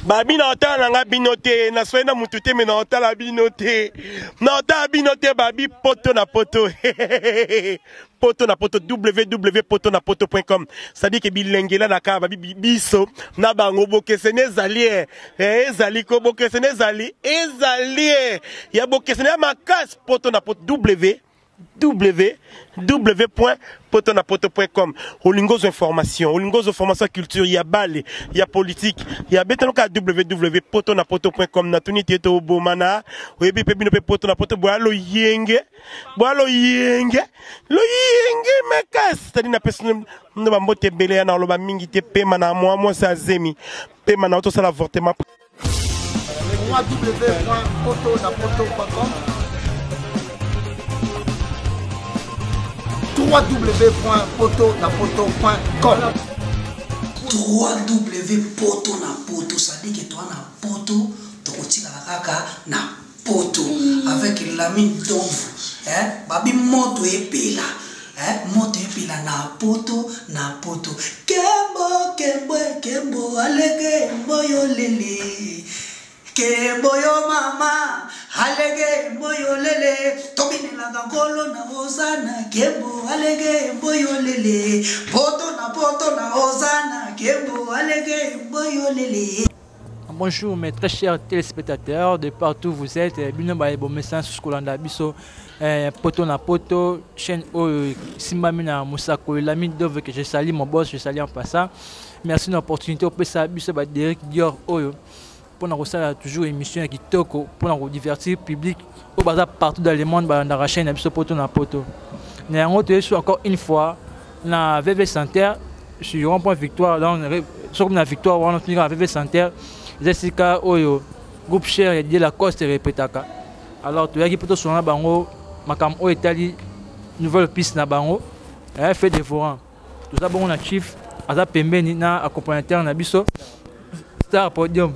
Babi na ota na nga binote na soena mutute me na ota la binote. Na ota binote babi poto na poto. Poto na poto www.potonapoto.com. C'est-à-dire que bilengela na ka babi biso na bango bokesene zali ezali ko bokesene zali ezali ya bokesene makas poto na poto www.potonapoto.com. Olingos information, olingos information culture, il y a balle, il y a politique, il y a betanoka www.potonapoto.com. Na tuni teto obomana, oyebi pebino pe potonapoto boalo yenge mekas. Tadi na personne no ba mbote bele na loba mingi te pema na moi sa zemi. Pema na auto sala avortement. www.potonapoto.com www.potonapoto.com www.potonapoto, ça dit que toi na poto tokotika kaka na poto avec la mine d'ombre babi moto epela moto epela na poto kembo alege mboyo lele kembo yo mama alege mboyo lele tobine la gangolo na ozana kembo alege mboyo lele poto na ozana kembo alege mboyo lele. Bonjour mes très chers téléspectateurs de partout où vous êtes. Bienvenue au message sur Skolanda Biso poto na poto chaîne Simba Mina Moussako l'ami d'œuvre que je salue mon boss, je salue en passant. Merci de l'opportunité au PSA Biso Derek Dior Oyo. Pour nous toujours une émission qui toque pour nous divertir le public au bazar partout dans le monde dans la chaîne Abisso Poto na Poto. Nous avons encore une fois la VV Santerre sur Rond-Point Victoire sur la Victoire on a la VV Santerre Jessica Oyo groupe cher et de la Coste répétaka. Alors tu as qui plutôt sur la bango makam o Italie nouvelle piste na bango fait dévorant. Tout ça bon on a chief aza pembeni na accompagnateur na biso Star Podium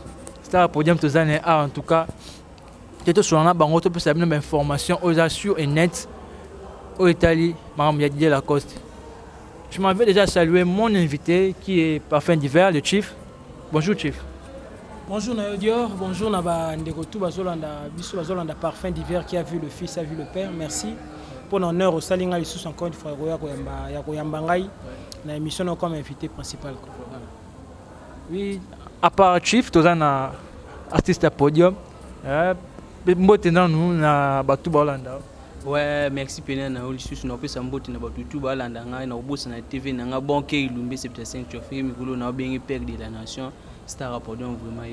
tous années en tout cas tu sur la bango tu peux savoir une information aux assure et net au Italie madame Yadier Lacoste. Je m'avais déjà salué mon invité qui est Parfum d'hiver le chief. Bonjour chief. Bonjour Nayodio, bonjour Naba Ndegotou Bazolanda Biso Bazolanda Parfum d'hiver qui a vu le fils, a vu le père. Merci pour l'honneur au Salinga Issous encore une fois Yakoyambangai na émission comme invité principal. Oui, à part chief tous un artiste à podium. Maintenant nous na Batu Balanda. Ouais, merci Pena na Issous na pesa mboti na Batu Balanda ngai na obosa na TV na nga bonke ilumbi 75 chauffeur mikolo na bengi père de la nation. Star à podium vraiment.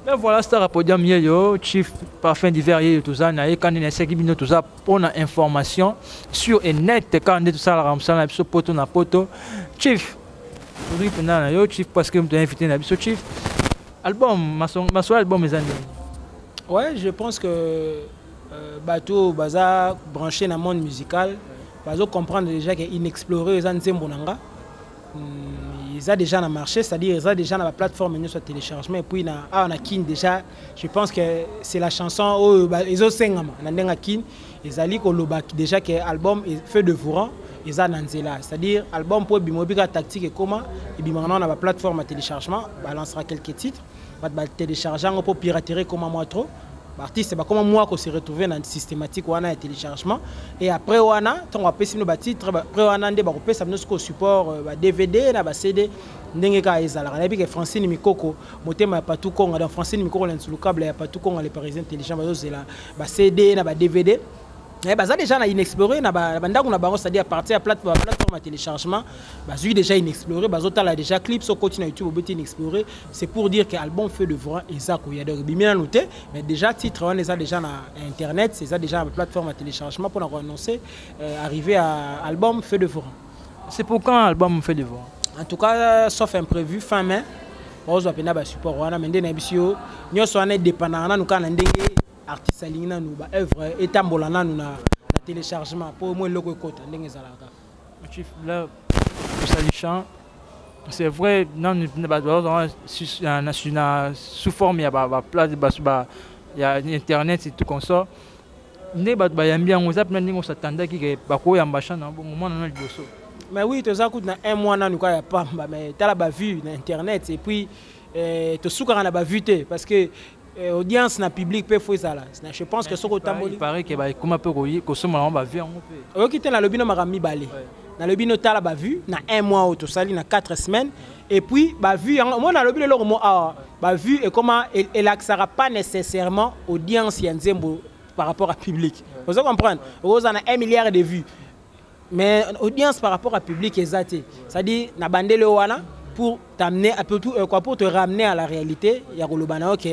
Mais voilà Star à podium yo chief Parfum d'hiver tout ça na quand il essaie qui tout ça pour une information sur et net quand tout ça la ramsa na biso poto na poto chief aujourd'hui pendant yo chief parce que tu invité na biso chief album ma album mes amis. Ouais, je pense que bateau baza branché dans le monde musical bazo comprendre déjà que inexploré les nzembo nanga. Ils ont déjà marché, c'est-à-dire ils ont déjà la plateforme sur téléchargement et puis on a Kin déjà, je pense que c'est la chanson ils ont 5 ans, on a Kin, ils ont déjà que l'album est fait de Vouran, ils ont Nanzela, c'est-à-dire l'album pour Bimobika tactique et comment et puis maintenant on a la plateforme à téléchargement, balancera quelques titres, va télécharger pour pirater comment moi trop. L'artiste, c'est comment moi qu'on s'est retrouvé dans une systématique où on a un téléchargement et après on a on va passer nos titres après on a des baropes ça nous support DVD na CD ndenge ka ezala na bi Francine Mikoko motema pas tout Congo dans Francine Mikoko là sur le câble ya pas tout Congo les parisiens téléchargent ba CD na ba DVD et bah ça déjà na inexploré na ba ndako na bango c'est-à-dire à partir de plateforme à téléchargement bah lui déjà inexploré bah autres là déjà clips sur continue YouTube au petit inexploré c'est pour dire que album fait de voir et ça qu'il y a donc bien noté mais déjà titre on les a déjà na internet c'est ça déjà la plateforme à téléchargement pour annoncer arriver à album fait de voir. C'est pour quand album fait de voir? En tout cas sauf imprévu fin mai on va peine ba support on a mende na bisio nyoso on est dépendant na nous quand ndenge artiste alingna nous ba œuvre etambolana nous na téléchargement pour moi loko kota ndenge zalaka chief là chant c'est vrai non sous forme il y a place il y a internet et tout comme ça ne ba yambi on ça plein ndenge s'attendait qui ba ko yamba chant na moment na liboso mais oui tout ça coûte na un mois na nous ka ya pamba mais tu as la vu na internet et puis to suka na ba vue parce que audience na public peut faire ça là. Je pense que ce que il paraît que ba comment peut ko soma on ba vue en peut. OK, na lobino makami balé. Na lobino tala ba vue na 1 mois au to sali na 4 semaines et puis ba vue moi na lobino le mot ba vue et comment elle accèdera pas nécessairement audience ya nzembo par rapport à public. Vous comprenez? Vous en a 1 milliard de vues. Mais audience par rapport à public exact. C'est-à-dire na bandele wana pour t'amener un peu tout quoi pour te ramener à la réalité ya kolobana OK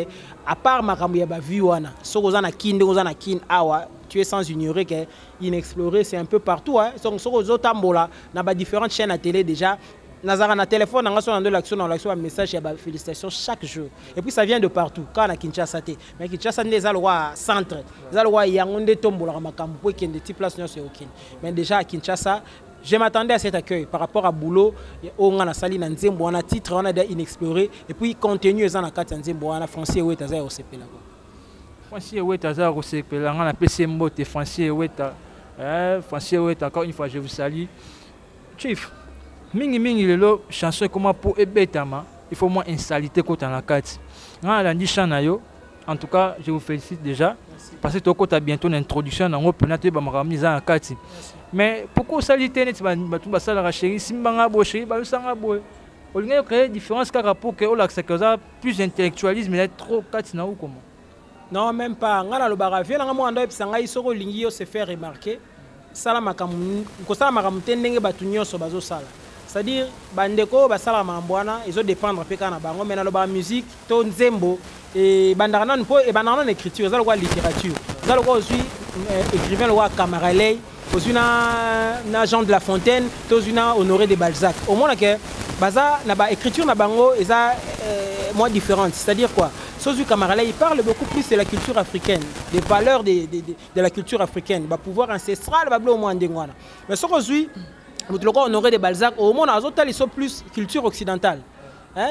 à part makambo ya ba vue wana so kozana kinde kozana kin awa tu es sans ignorer que inexploré c'est un peu partout hein so kozotambola na ba différentes chaînes à télé déjà nazara na téléphone nanga so na l'action un message ya ba félicitations chaque jour et puis ça vient de partout quand na Kinshasa té mais Kinshasa n'est za le roi centre za le roi yangonde tombola makambo pour kende ti place nyonso aucune mais déjà à Kinshasa je m'attendais à cet accueil par rapport à boulot on a sali na nzembo on a titre on a déjà inexploré et puis contenu ezana na kati nzembo on a français ouais taza au sepela quoi français ouais taza au sepela on a PC mbote français ouais encore une fois je vous salue chief mingi lelo chanson comment pour ebetama il faut moins insalité côté dans la carte on a dit chana yo en tout cas je vous félicite déjà parce que tu as bientôt une introduction dans le ba makamni za na carte. Mais pourquoi ça l'ité net ba ça la chérie simbanga bo chérie ba sanga bo on a créé différence car pour que on accepte ça plus intellectualisme mais trop carte na ou comment non même pas ngala lo baravie nga mo ando epsanga isoko lingi yo se faire remarquer sala makamu ko sala makamu tendenge batu nyonso bazo sala c'est-à-dire bandeko ba sala mambwana ils ont dépendre pe kana bango mais na lo ba musique to nzembo et bandana po et bandana écriture ça le quoi littérature ça le quoi aussi écrivain le quoi Camaralei aussi na Jean de La Fontaine aussi na Honoré de Balzac au moins que baza na ba écriture na bango et ça moins différente c'est-à-dire quoi Sozu Camaralei il parle beaucoup plus de la culture africaine des valeurs de la culture africaine ba pouvoir ancestral ba blo moins ndengwana mais ce qu'aujourd'hui Honoré de Balzac au moins na zotal ils sont plus culture occidentale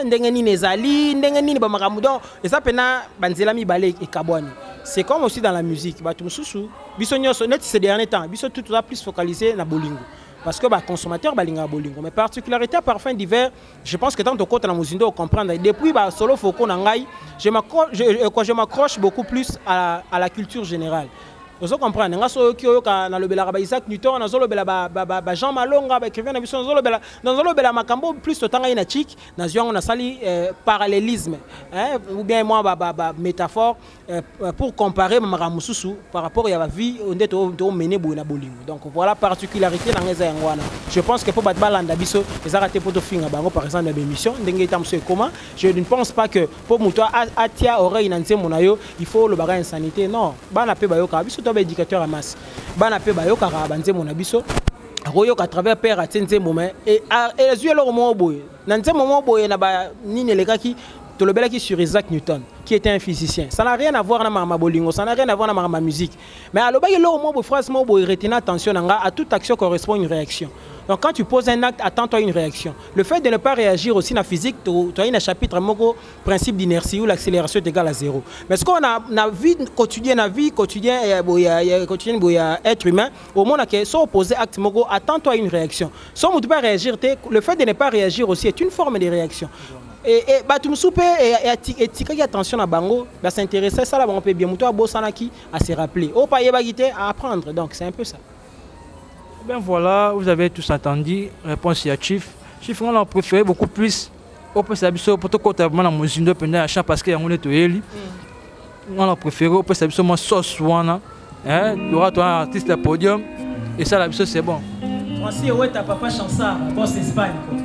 ndenge nini ezali ndenge nini ba makambo donc eza pena banzela mibale ekabwani c'est comme aussi dans la musique ba tumususu biso nyonso net ces derniers temps biso tout a plus focalisé na bolingo parce que ba consommateur balinga bolingo mais particularité parfum d'hiver je pense que tant de côté na muzindo comprendre depuis ba solo foko na ngai je m'accroche beaucoup plus à la culture générale. Vous comprenez, nga so kyo ka na lobela ba Isaac Newton na zolobela ba Jean Malonga ba écrivain na biso zolobela makambo plus totanga ina chic na ziongo na sali parallélisme ou bien moi ba métaphore pour comparer makambo susu par rapport à la vie on est to mener bo na bolingo. Donc voilà particularité na ngeza yangwana. Je pense que pour bat balanda biso ezarate poto finga bango par exemple na émission ndenge tamso comment je ne pense pas que pour muto atia oreille na nzembo na yo il faut le baga insanité non bana pe ba yo ka biso éducateur à masse bana pe bayoka banze mona biso royoka à travers père atenze moment et les yeux leur mo boy nanze moment boy na ba nini lekaki to lobelaki sur Isaac Newton qui était un physicien ça n'a rien à voir na ma bolingo ça n'a rien à voir na ma musique mais alobaki leur mo phrase mo boy retenez attention à toute action correspond une réaction. Donc quand tu poses un acte, attends-toi une réaction. Le fait de ne pas réagir aussi dans la physique, tu as un chapitre principe d'inertie où l'accélération est égale à 0. Mais ce qu'on a dans vie quotidienne, être humain, au moment où si on pose acte, attends-toi une réaction. Si on ne peut pas réagir, le fait de ne pas réagir aussi est une forme de réaction. Et tu me soupes et tu attention à Bango, s'intéresser ça là, on peut bien à se rappeler. Au pas à apprendre. Donc c'est un peu ça. Ben voilà, vous avez tous entendu, réponse à Chief. Chief, on a préféré beaucoup plus. On peut s'habiller pour tout côté dans la musique pendant la chant parce qu'il y a un autre éli. On a préféré, on peut s'habiller moi sauce wana. Il y aura un artiste à podium et ça la c'est bon. Voici où est ta papa chansard, boss Espagne quoi.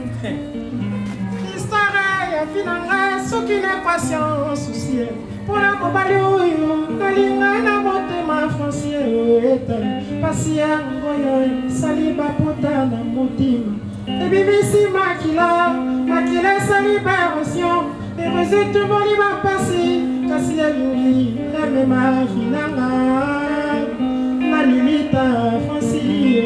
Histoire ya finanga, ce qui n'est pas sans souci. Pour la bobalio, nalinga na motema français patient ngoyo saliba pota na motima et bibisi makila salibération et vous tout boli va passer kasi ya luli la mema finanga na limita français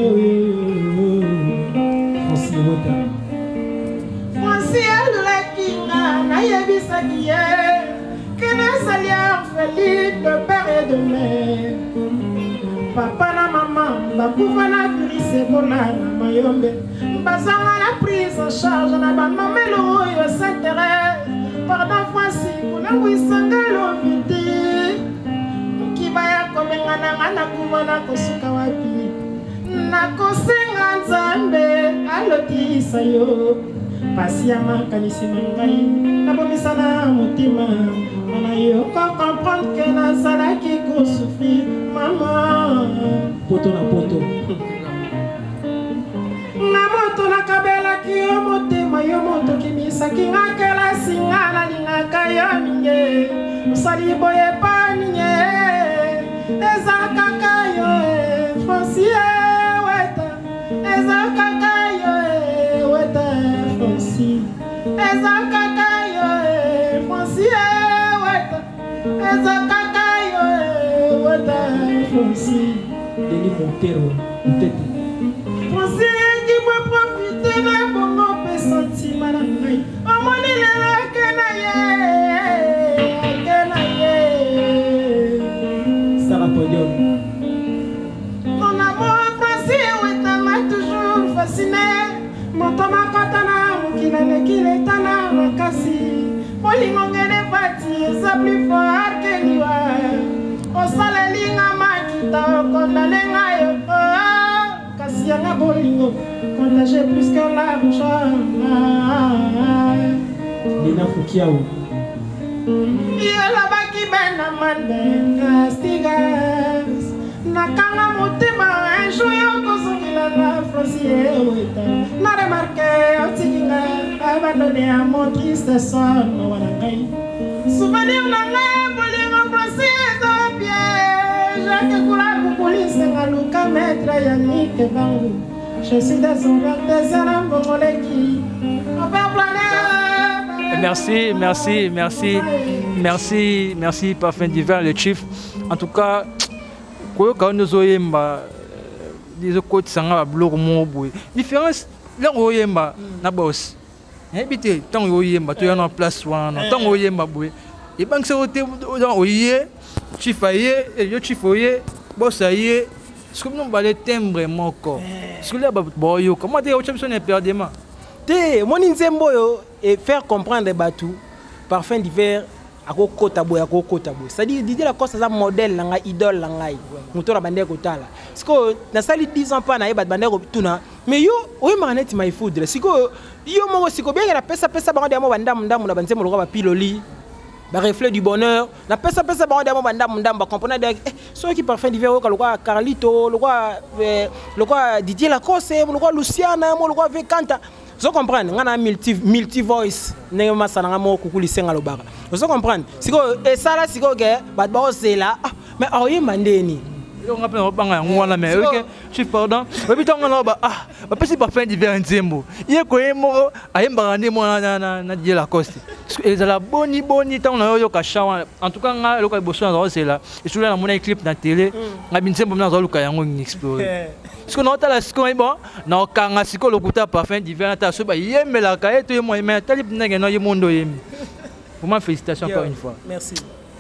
la kinga na yebisa kiye que nous allions feliz de père et de mère. Papa na maman, bakufa na prise bona na mayombe. Bazanga la prise en charge na ba mamelo yo s'intéresse. pardon Franci kunanguisanga lovite mokibaya komengana nga nakumana kosuka wapi nakosenga nzambe alotisa yo pasi ya makanisi na ngai nabomisana motima wana yoka comprendre ke nazalaki kosufrir mama poto na poto na moto nakabelaki yo motema yo moto kimisaki nga kelasi nga nalingaka yo mingi mosali boye paninye eza kaka yo Francie weta eza kaka yo weta Francie eza kaka yo Francie weta eza kaka yo weta Francie Denis Montero Ntete Francie qui peut profiter de bongo pe sentiment na ngai omoni lelo kena ye Sarah Podium mon amour Francie weta m'a toujours fasciné motoma kotana mokila nekiletana makasi molingo ngene pati eza plus fort que liwa osalelinga makita okondanenga yo kasi yanga bolingo contagié plus que l'argent Lina Fukiao yelobaki bena mandenga stigas nakanga motema un jour yokozongilanga Francie weta na remarke otikinga abandonné à mon triste son wana ngai souvenir na ngai bolingo Francie eza piège akekula kukulisenga luka maître Yannick Vangu je suis désolé désana mbongoleki envers planète. Merci, Parfum Divin, le chief. En tout cas, quand nous avons des côtés sanga blog mobo. Différence là où yemba na boss. Habité tant où yemba tu es en place one tant où yemba boy. Et banque c'est au yé chief aye et le chief oye boss aye. Ce que nous balé timbre moko. Ce que là boyo comment tu es au champion et perdement. Te mon nzembo yo et faire comprendre Batou Parfum Divin ako kota boy. C'est-à-dire Didier Lacoste ça modèle nga idole nga mutora bande ko tala. Siko na sali 10 ans pa na yeba bande ko tuna. Mais yo oyi maneti my food. Siko yo mo siko bien la pesa bango de mo bandamu na banzembo lo ba piloli. Ba reflet du bonheur. Na pesa bango de mo bandamu ba comprendre de ceux qui Parfum Divin ko lo Carlito, lo Didier Lacoste, lo Luciana, lo Vekanta. Vous comprenez? On a multi-voice. Vous comprenez? Et ça là, c'est que c'est là. Mais on mandeni. On a plein mais ok. Je suis pardon. Mais putain on a pas si Parfum Divin nzembo. Il est quoi mo ayembarane mo na Didier Lacoste. Et la boni tant na yo ka shawa. En tout cas nga loka bosso na c'est là. Et sur là mon clip na télé, nga binzembo na zo loka yango explorer. Parce que nous avons ce qu'on est bon, nous avons ce le goût Parfum Divin, nous avons yémé la caille, tout le monde yémé, talib n'est pas monde yémé. Pour moi félicitations encore une fois. Merci.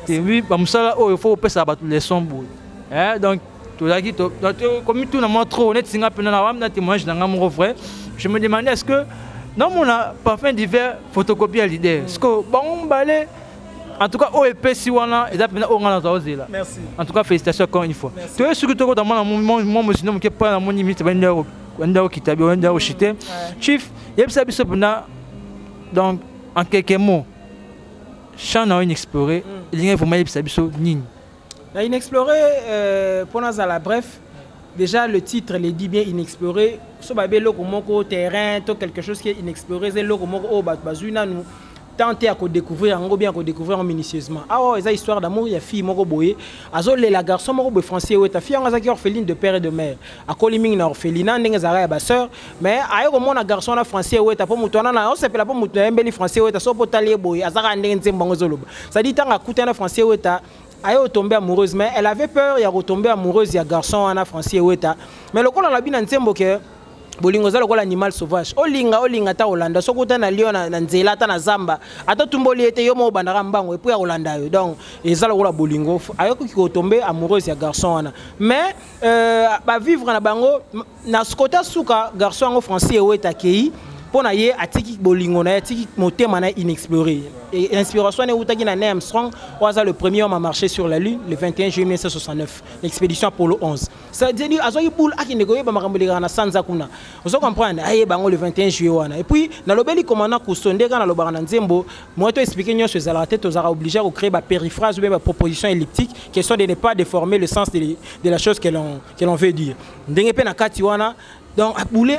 Et oui, comme ça, il faut passer à battre les sons. Donc tout là qui comme tout le monde trop honnête, si on a un témoignage dans mon frère, je me demandais est-ce que non mon Parfum Divin photocopie à l'idée. Est-ce que bon balai en tout cas, OEP si on a et d'après on a là. Merci. En tout cas, félicitations encore une fois. Tu es sûr que tu as dans mon monsieur qui pas dans mon limite vendeur qui t'a bien vendeur chité. Chief, il y a ça donc en quelques mots. Chant a inexploré, il y a vraiment ça biso ning. La inexploré pour nous à la bref. Déjà le titre les dit bien inexploré. So babé loko moko terrain, tout quelque chose qui est inexploré, c'est loko moko o bazuna nous. Tenter à découvrir, bien découvrir minutieusement. Ah ouais, c'est histoire d'amour, il y a fille moko boye. Azole la garçon moko boye français ouais, ta fille en qui orpheline de père et de mère. A Coliming na orpheline, ndenge zara ba sœur, mais ayo ko mona garçon na français ouais, ta po mutona na on s'appelle pas mutona mbeli français ouais, ta so potalier boye, azara ndenge nzembo ngozoloba. Ça dit tant à couter na français ouais ta ayo tombée amoureuse mais elle avait peur, il y a retomber amoureuse il y a garçon na français ouais ta. Mais le kola la bina nzembo que bolingo za lokola animal sauvage olinga ta Hollanda sokota na lion na nzela ta na zamba ata tumboli ete yo mo bandaka mbango et puis ya Hollanda yo donc eza lokola bolingo ayoko ki tomber amoureuse ya garçon wana mais ba vivre na bango na skota suka garçon ngo français ou etakei pour naie atiki bolingo na atiki motema na inexploré et l'inspiration est utaki na Neil Armstrong oza le premier homme à marcher sur la lune le 21 juillet 1969 l'expédition Apollo 11 ça dit azoyi boule akinde koyeba makambo leka na sanza kuna vous comprendre aye bango le 21 juillet wana et puis na lobeli commandant kusonde kana lobaka na nzembo moi to expliquer nyonso za la tête aux obligé à créer ba périphrase ou bien ba proposition elliptique question de ne pas déformer le sens de la chose que l'on veut dire ndenge pe na kati wana donc boule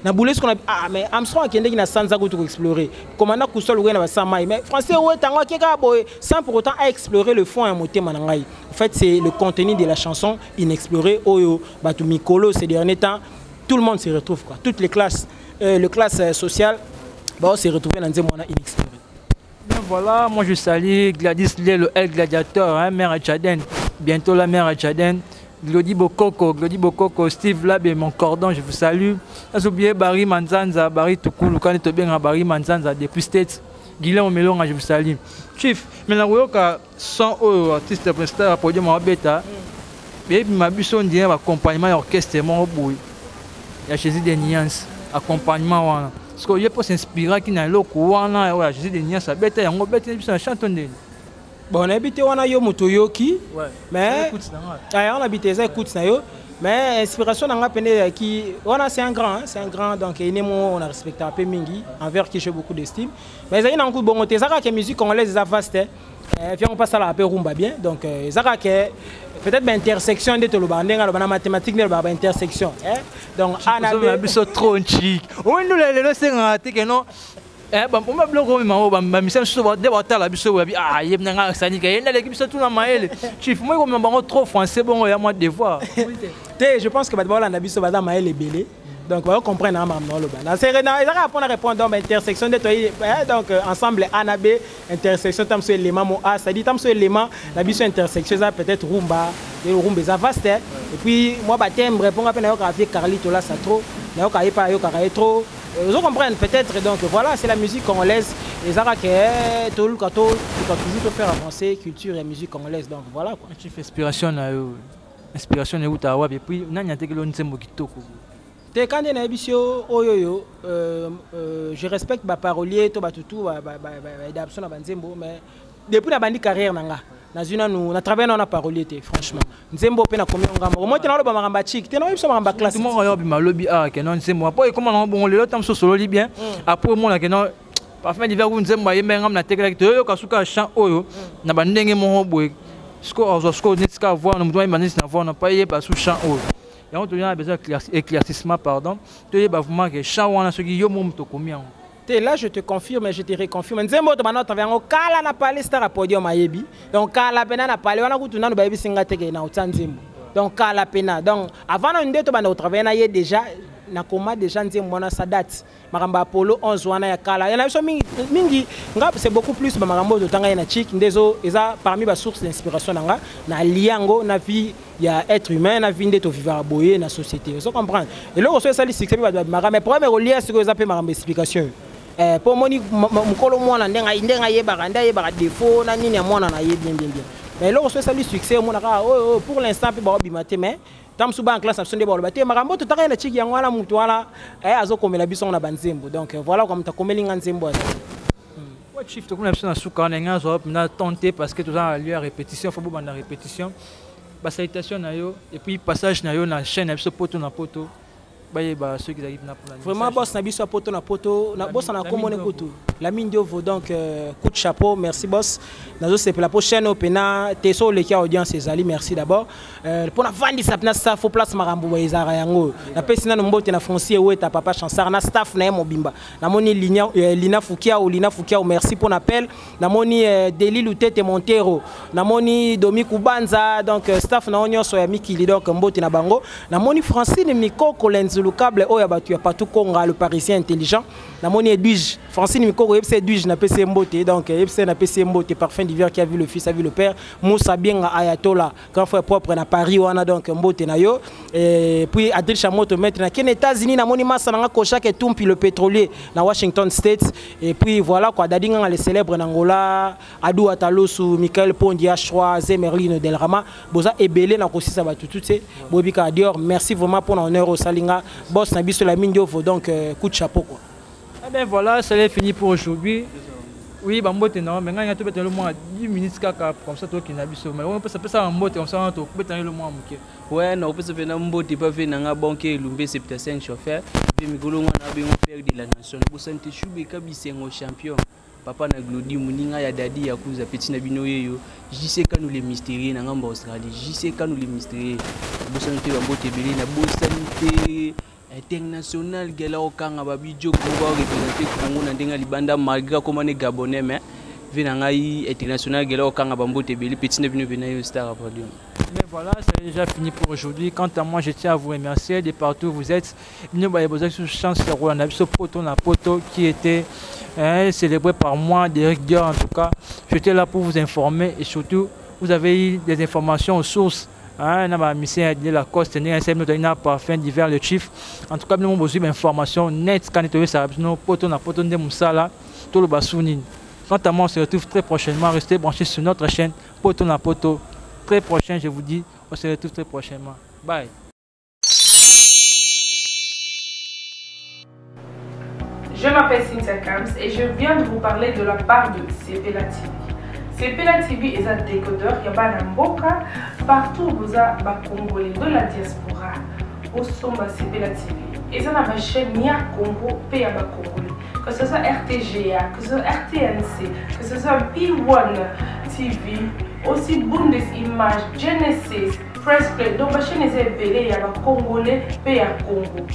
na boule ce qu'on a mais Armstrong qui ndeki na sanza ko to explorer commandant kusol ou na ba samai mais français ouais tango keka boy sans pour autant à explorer le fond et motema na ngai en fait c'est le contenu de la chanson inexplorée oyo batu mikolo ces derniers temps tout le monde se retrouve quoi toutes les classes sociales bah se retrouver dans nzembo na inexploré. Bien voilà, moi je salue Gladys Lé, le El Gladiateur, hein, mère à Tchaden, bientôt la mère à Tchaden. Glody Bokoko, Steve Lab et mon cordon, je vous salue. J'ai oublié Barry Manzanza, Barry Toukoulou, quand tu es bien à Barry Manzanza, depuis States. Guillaume Melon, je vous salue. Chief, mais là, vous avez 100 artistes prestataires à podium en bêta. Et puis, ma buisson dit accompagnement orchestre, mon boui. Il y a Jésus des nuances, accompagnement. Parce que je peux s'inspirer qui n'a l'eau, Jésus des nuances, à bêta, on bêta, on chante. Bon, on habite wana yo motoyoki, mais on habite ça écoute ça yo, mais inspiration n'a pas qui wana c'est un grand donc on a respecté un peu mingi envers qui j'ai beaucoup d'estime, mais il y a un coup bon côté ça que musique congolaise est vaste, viens on passe à la peu rumba bien donc ça que peut-être intersection de tout le mathématique de la intersection donc on a trop chic on nous les c'est raté que non on m'a bloqué ma mission sur des la biso ah il y a ça ni que il y a l'équipe tout na maël chief moi comme on trop français bon il y a moi devoir je pense que ba la biso ba maël est belé donc on comprend na mamno lo ba c'est répondre répondre intersection de toi donc ensemble ANAB intersection tam sur élément mo a ça dit tam sur élément la biso intersection ça peut-être rumba ça vaste et puis moi ba thème répond à peine yo ka fait Carlito là ça trop na yo ka pas yo ka trop. Vous comprenez peut-être donc voilà c'est la musique congolaise et ça que tout le toujours faire avancer culture et musique congolaise donc voilà quoi. Tu fais inspiration est où ta et puis nanya te que l'on nzembo kitoko. Te quand na bisio oyoyo je respecte ba parolier to ba tutu ba adaptation na nzembo mais depuis la bandi carrière nanga nazuna nous na travailler na parolier franchement nzembo pe na komi ngamba moi te na lo ba maramba chic te na biso maramba classe tout mo yo bi malobi que non nzembo après comment na bon le tam so solo li bien après moi na que non parfait l'hiver où nzembo yembe ngam na tekela to yo kasuka chant oyo na bandenge mo boy sko niska voir na mutwa imanisi na voir na pas y pas sous chant oyo et on a besoin éclaircissement pardon to y ba vraiment que chant wana ce qui yo mo to komi là, je te confirme et je te reconfirme. Nzembo to banana tavyango kala na pale star podium ayebi. Donc kala pena na pale wana kutuna no bayebi singa teke na utanzembo. Donc kala pena. Donc avant on ndeto bana travailler na ye déjà na koma déjà nzembo na sa date. Maramba Apollo 11 wana ya kala. Il y en a so mingi ngap c'est beaucoup plus ba marambo to tanga na chic ndezo eza parmi ba sources d'inspiration nanga na liango na vie ya être humain na vie ndeto vivre boyer na société. Vous comprenez? Et là on so ça li succès ba marambo mais problème relié ce que vous appelez marambo explication. Pour moni mukolo mwana ndenga yebaka ndayebaka défaut na nini ya mwana na ye bien mais là on se salue succès mona pour l'instant pe ba bimate mais tam suba en classe absolument de ba bate makambo to taka na chiki yango ala mutu wala azokomela biso na banzembo donc voilà comme ta komelinga nzembo ouais chief to kuna biso na suka na ngazo na tenter parce que tout ça lieu à répétition faut banda répétition ba salutation na yo et puis passage na yo na chaîne biso poto na poto. Ceux qui arrivent vraiment boss na biso poto na poto na boss na komone kutu la mine d'oeuvre donc coup de chapeau merci boss nazo c'est pour la prochaine opena teso le qui audience ezali merci d'abord pour na vandi ça na staff au place marambo ba ezara yango na pesina no mbote na foncier weta papa chansar na staff na mobimba na moni Lina Fukia merci pour l'appel na moni Deli Lutete Montero na moni Domi Kubanza donc staff na onyo so ya mikili donc mbote na bango na moni Francine Mikoko le câble oya batu ya patou konga le parisien intelligent na moni Edwige Francine Mikoko yebse Edwige na PC Mbote donc yebse na PC Mbote parfum d'hiver qui a vu le fils a vu le père Moussa Bienga Ayatola grand frère propre na Paris wana donc Mbote na yo et puis Adrien Chamoto maître na ken États-Unis na moni Massa na Kocha ke Tumpi le pétrolier na Washington State et puis voilà quoi dadinga les célèbres na Angola Adou Atalosu Michael Pondi H3 Zemerlino Del Rama boza ebelé na kosisa batu tout c'est Bobika Dior merci vraiment pour l'honneur au Salinga boss na biso la mine d'oeuvre donc coup de chapeau quoi. ben voilà, ça est fini pour aujourd'hui. Oui, bah moi non, mais quand il y a tout le moins 10 minutes comme ça toi qui n'as biso, mais on peut s'appeler ça en mode comme ça on peut tenir le moins muké. Ouais, non, on peut s'appeler un mot pas fait nanga banque lumbe 75 chauffeur. Puis mikolo ngana be on père de la nation. Pour santé choube kabisengo champion. Papa na glodi muninga ya dadi ya kuza petit na bino yeyo. Je sais quand nous les mystérieux nanga en Australie. Je sais quand nous les mystérieux. Pour santé ba mbote belé na bo santé international gela okanga babi joko ba représenter Congo na ndenga libanda malgré comment les Gabonais mais venangai international gela okanga ba mbote belé petit na bino bina yo star podium. Mais voilà, c'est déjà fini pour aujourd'hui. Quant à moi, je tiens à vous remercier de partout où vous êtes. Nous avons une chance de Roland Poto na Poto qui était célébré par moi, Derek Dior en tout cas. J'étais là pour vous informer et surtout, vous avez eu des informations aux sources. On a mis de la Coste, on a parfum d'hiver le chiffre. En tout cas, nous avons besoin d'informations nettes quand nous avons Poto na Poto de Moussala, tout le bassouni. Quant à moi, on se retrouve très prochainement. Restez branchés sur notre chaîne Poto na Poto. Très prochain, je vous dis, on se retrouve très prochainement. Bye. Je m'appelle Cynthia Kams et je viens de vous parler de la part de CPLA TV. CPLA TV est un décodeur, il y a un mboka, partout vous avez des Congolais de la diaspora. Au sommet CPLA TV. Et ça n'a pas chaîne Nia Congo, pays à Congolais. Que ce soit RTGA, que ce soit RTNC, que ce soit P1 TV, aussi Bundesimage, Genesis, Press Play. Donc, la chaîne est belée, il y a des Congolais, pays à Congo.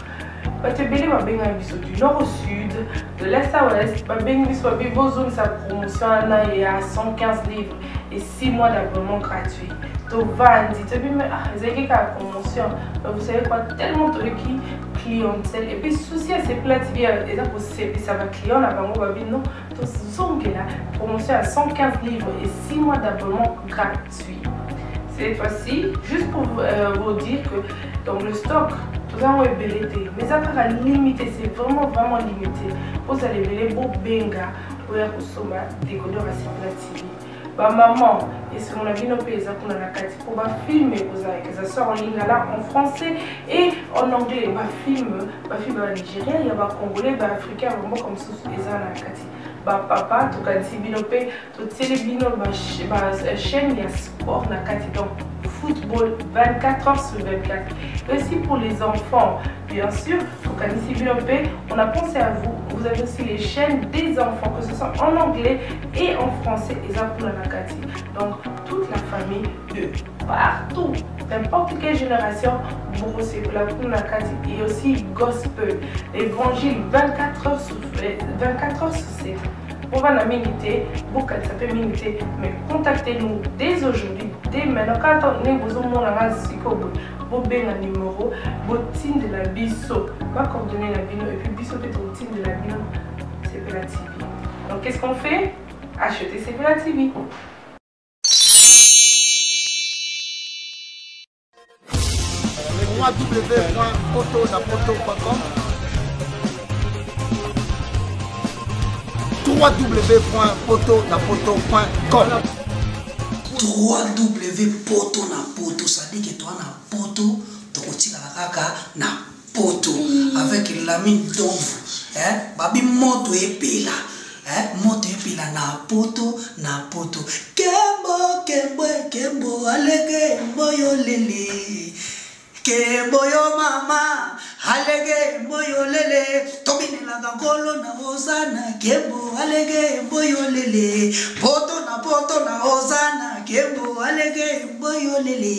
Parce que belé va bien du nord au sud, de l'est à l'ouest, va bien besoin sa promotion il y a 115 livres et 6 mois d'abonnement gratuit. Donc, vendez, tu dis mais la promotion, vous savez quoi, tellement de clientèle et puis souci à ces plats TV et là pour ça va client là bango va non donc sont que la promotion à 115 livres et 6 mois d'abonnement gratuit. Cette fois-ci, juste pour vous dire que dans le stock, tout ça est belleté, mais ça sera limité, c'est vraiment limité. Vous allez belleter beau benga pour consommer décodeur à CPLA TV. Bah maman, et si on a vu nos pays pour filmer, que ça sort en ligne là en français et en anglais, bah film en Nigeria, il y a des Congolais, des Africains, vraiment comme ça, les Anakati. Bah papa, tout cas, si binopé, tout télébino, chaîne, il y a sport nakati donc football 24 heures sur 24. Et aussi pour les enfants, bien sûr, tout cas, si binopé, on a pensé à vous. Vous avez aussi les chaînes des enfants, que ce soit en anglais et en français, et ça pour la nakati. Donc toute la famille de partout, n'importe quelle génération, vous c'est pour la nakati et aussi gospel, évangile 24 heures sur 7. On va la miniter, beaucoup ça peut miniter, mais contactez-nous dès aujourd'hui, dès maintenant. Quand on est besoin de vous avez un numéro, vous team de la biso, va coordonner la bino et puis biso peut être au team de la bino, CPLA TV. Donc qu'est-ce qu'on fait? Acheter CPLA TV. www.potonapoto.com www.potonapoto.com www.potonapoto, ça dit que toi na poto, tu kotika kaka na poto avec l'ami d'ombre, babi moto epela, moto epela na poto, kembo alege mboyo lele, kembo yo mama alege mboyo lele, tobine la gangolo na hosana, kembo alege mboyo lele, poto na hosana, kembo alege mboyo lele.